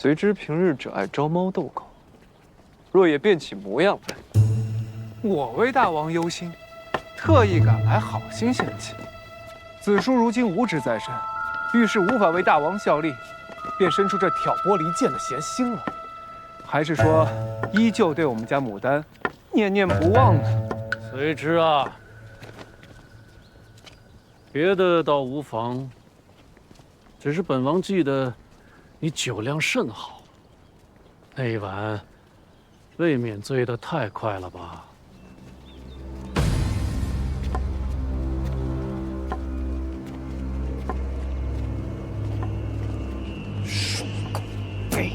虽知平日只爱招猫逗狗，若也变起模样来，我为大王忧心，特意赶来好心献计。子叔如今无职在身，遇事无法为大王效力，便生出这挑拨离间的邪心了。还是说，依旧对我们家牡丹念念不忘呢？随之啊，别的倒无妨，只是本王记得你酒量甚好，那晚未免醉得太快了吧？属狗贼！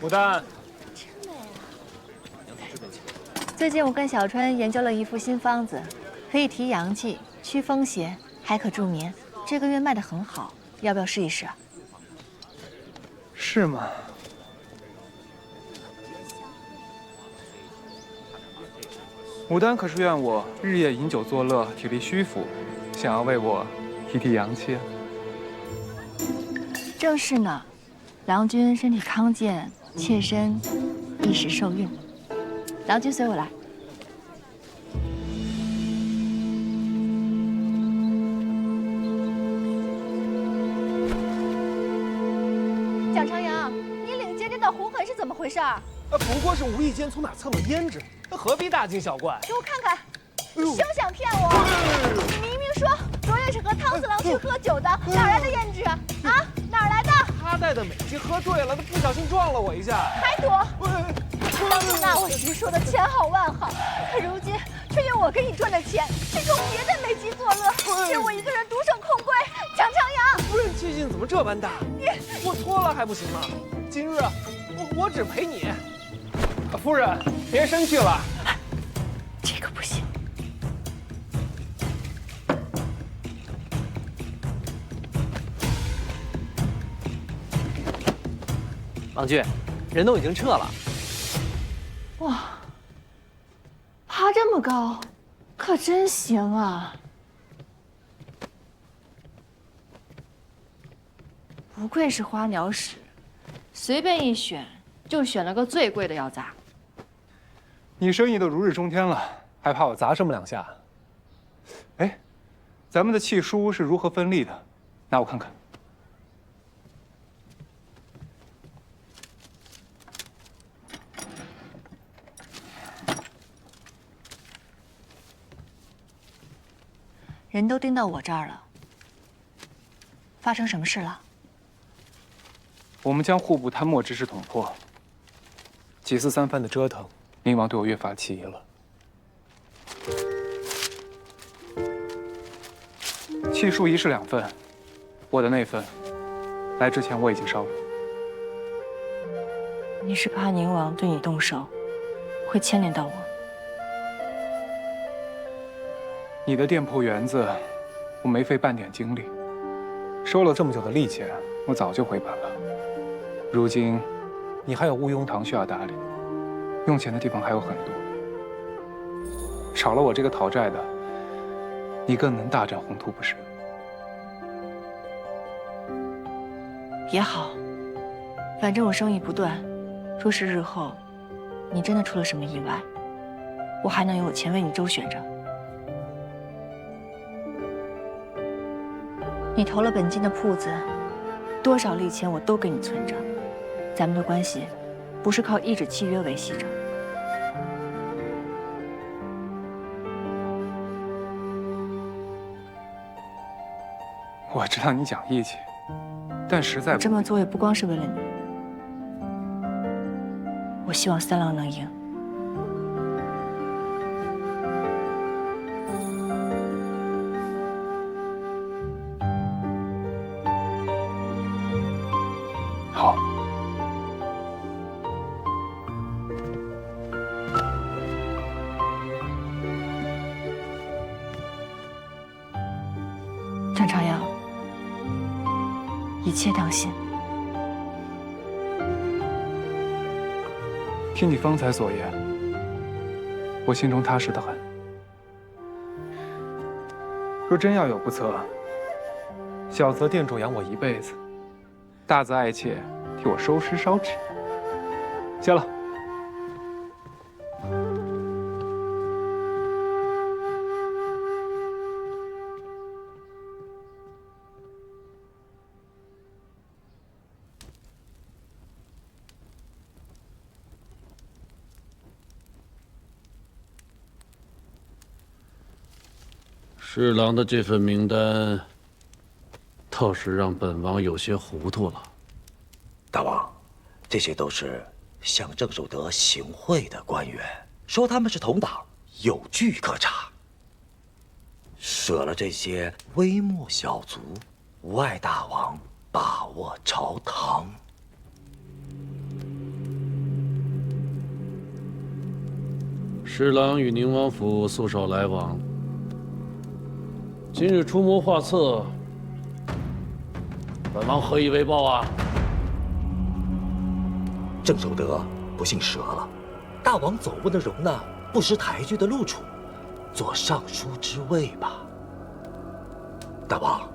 牡丹，最近我跟小春研究了一副新方子，可以提阳气、驱风邪，还可助眠。这个月卖得很好，要不要试一试？是吗？牡丹可是怨我日夜饮酒作乐，体力虚浮，想要为我提提阳气。正是呢，郎君身体康健，妾身一时受孕。郎君随我来。蒋长阳，你领结这道胡痕是怎么回事？不过是无意间从哪蹭了胭脂，那何必大惊小怪？给我看看，你休想骗我！你明明说昨夜是和汤四郎去喝酒的，哪来的胭脂啊？哪来的？他带的美姬喝醉了，他不小心撞了我一下，还躲！那我徐说的千好万好，可如今却用我给你赚的钱去供别的美姬作乐，任我一个人独守空闺。蒋长阳，夫人气性怎么这般大？我脱了还不行吗？今日我只陪你。夫人，别生气了。这个不行。郎君，人都已经撤了。哇，爬这么高，可真行啊！不愧是花鸟使，随便一选就选了个最贵的要砸。你生意都如日中天了，还怕我砸这么两下？哎，咱们的契书是如何分立的？拿我看看。人都盯到我这儿了，发生什么事了？我们将户部贪墨之事捅破，几次三番的折腾，宁王对我越发起疑了。契书一式2份，我的那份，来之前我已经烧了。你是怕宁王对你动手，会牵连到我？你的店铺园子，我没费半点精力，收了这么久的利钱，我早就回本了。如今，你还有乌庸堂需要打理，用钱的地方还有很多。少了我这个讨债的，你更能大展宏图，不是？也好，反正我生意不断，若是日后你真的出了什么意外，我还能有钱为你周旋着。你投了本金的铺子，多少利钱我都给你存着，咱们的关系不是靠一纸契约维系着。我知道你讲义气，但实在我这么做也不光是为了你，我希望三郎能赢。好。切当心。听你方才所言，我心中踏实得很。若真要有不测，小则店主养我一辈子，大则爱妾替我收尸烧纸。谢了。侍郎的这份名单，倒是让本王有些糊涂了。大王，这些都是向郑守德行贿的官员，说他们是同党，有据可查。舍了这些微末小卒，无碍大王把握朝堂。侍郎与宁王府素少来往，今日出谋划策，本王何以为报啊？郑守德不幸折了，大王走过的容纳，不识抬举的路处，做尚书之位吧。大王，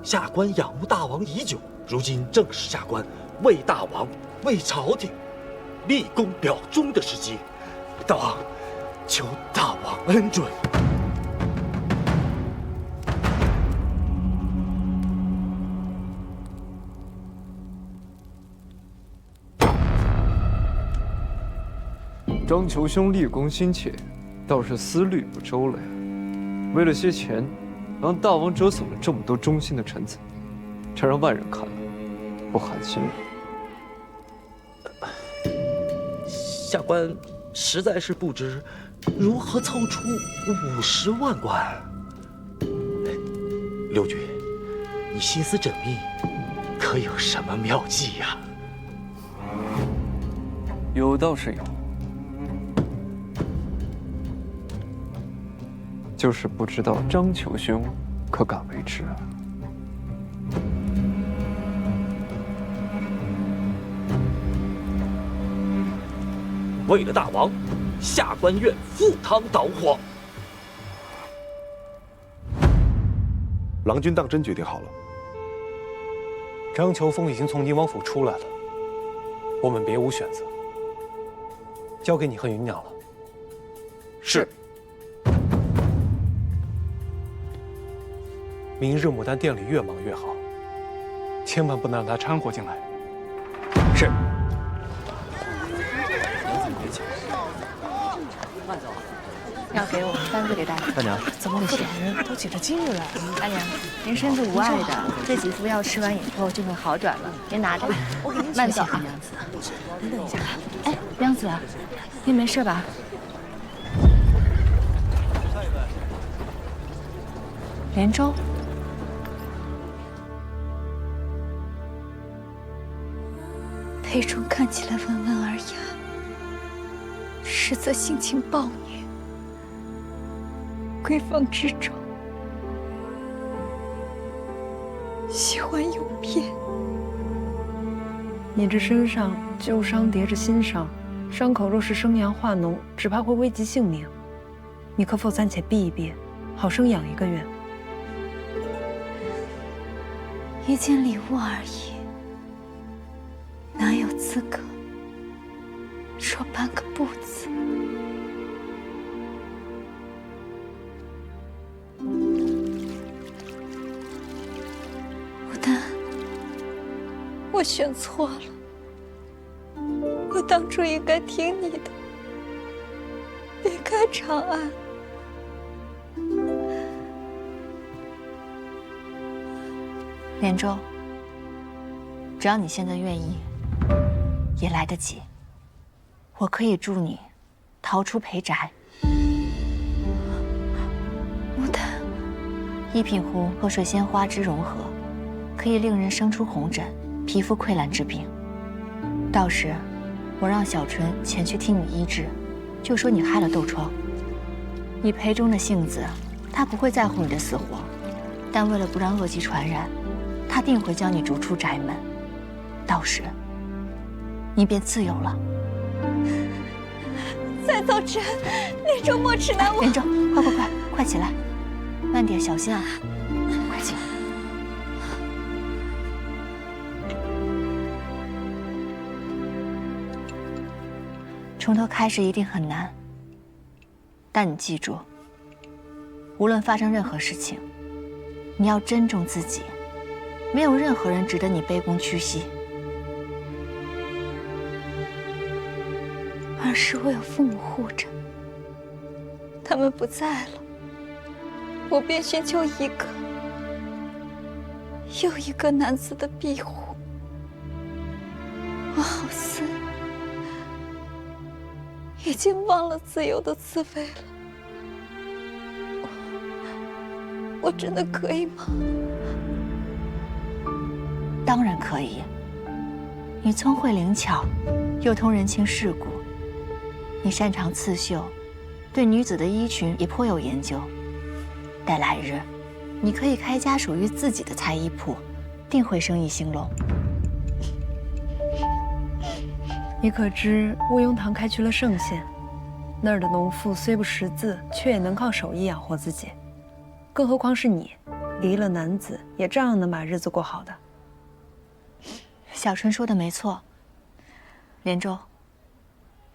下官仰慕大王已久，如今正是下官为大王、为朝廷立功表忠的时机。大王，求大王恩准。张求兄立功心切，倒是思虑不周了呀。为了些钱，让大王折损了这么多忠心的臣子，这让外人看了，不寒心了。下官实在是不知如何凑出50万贯。刘局，你心思缜密，可有什么妙计呀？有倒是有，就是不知道张求兄可敢为之啊？为了大王，下官愿赴汤蹈火。郎君当真决定好了？张求峰已经从宁王府出来了，我们别无选择，交给你和芸娘了。是。明日牡丹店里越忙越好，千万不能让他掺和进来。是。要给我单子给大娘。大娘，怎么回事？都挤着今日来了。大娘，您身子无碍的，这几副药吃完以后就会好转了。您拿着，我给您慢走啊，娘子。您等一下。哎，娘子，您没事吧？连州。裴忠看起来温文尔雅，实则性情暴虐，闺房之中喜欢诱骗。你这身上旧伤叠着新伤，伤口若是生阳化脓，只怕会危及性命。你可否暂且避一避，好生养1个月？一件礼物而已，哪有资格说半个不字？牡丹，我选错了，我当初应该听你的，离开长安。连州，只要你现在愿意，也来得及。我可以助你逃出裴宅。牡丹，一品湖和水仙花枝融合，可以令人生出红疹、皮肤溃烂之病。到时，我让小春前去替你医治，就说你害了痘疮。以裴忠的性子，他不会在乎你的死活，但为了不让恶疾传染，他定会将你逐出宅门，到时你便自由了。再早晨，连州莫齿难我。连州，快起来，慢点，小心啊！快起来。从头开始一定很难，但你记住，无论发生任何事情，你要珍重自己，没有任何人值得你卑躬屈膝。儿时我有父母护着，他们不在了，我便寻求一个又一个男子的庇护。我好似已经忘了自由的滋味了。我真的可以吗？当然可以。你聪慧灵巧，又通人情世故，你擅长刺绣，对女子的衣裙也颇有研究。待来日，你可以开家属于自己的裁衣铺，定会生意兴隆。你可知乌庸堂开去了沭县，那儿的农妇虽不识字，却也能靠手艺养活自己。更何况是你，离了男子，也照样能把日子过好的。小春说的没错。连州，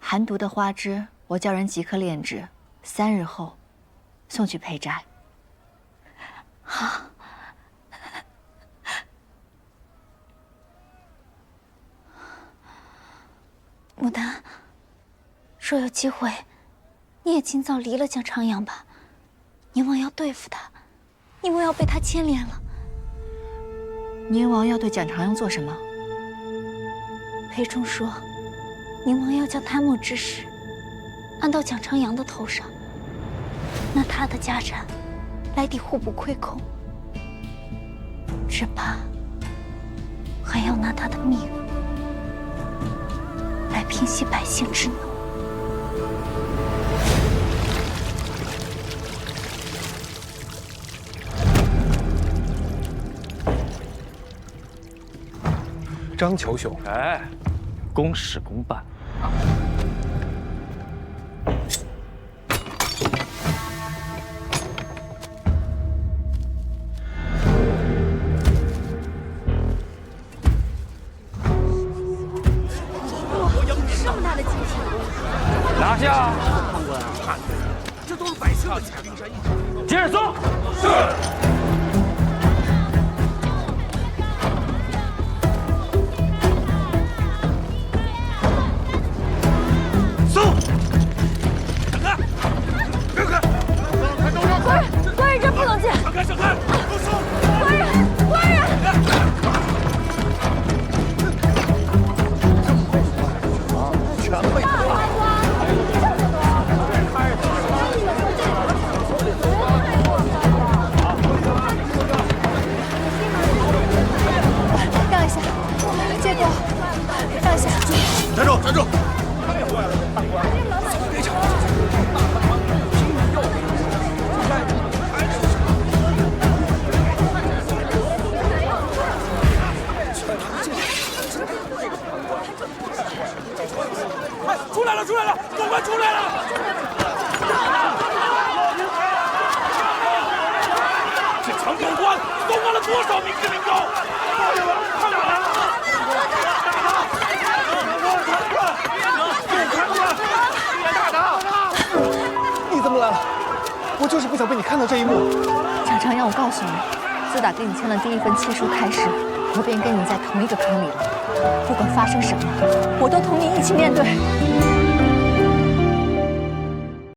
寒毒的花枝，我叫人即刻炼制，3日后送去裴宅。好。牡丹，若有机会，你也尽早离了蒋长阳吧。宁王要对付他，宁王要被他牵连了。宁王要对蒋长阳做什么？裴仲说，宁王要将贪墨之事安到蒋长阳的头上，那他的家产来抵互不亏空，只怕还要拿他的命来平息百姓之怒。张求兄，哎，公事公办。这么大的惊喜！拿下！判官，这都是百姓的钱，冰山一角。接着搜。是。官人，这不能进！闪开，闪开！官人！全被大法官，这么多！让一下，借过，让一下。站住！站住！出来了！狗官出来了！这强狗官勾挖了多少民脂民膏？快点来了！你怎么来了？我就是不想被你看到这一幕。蒋长阳，我告诉你，自打跟你签了第一份契书开始，我便跟你在同一个坑里了。不管发生什么，我都同你一起面对。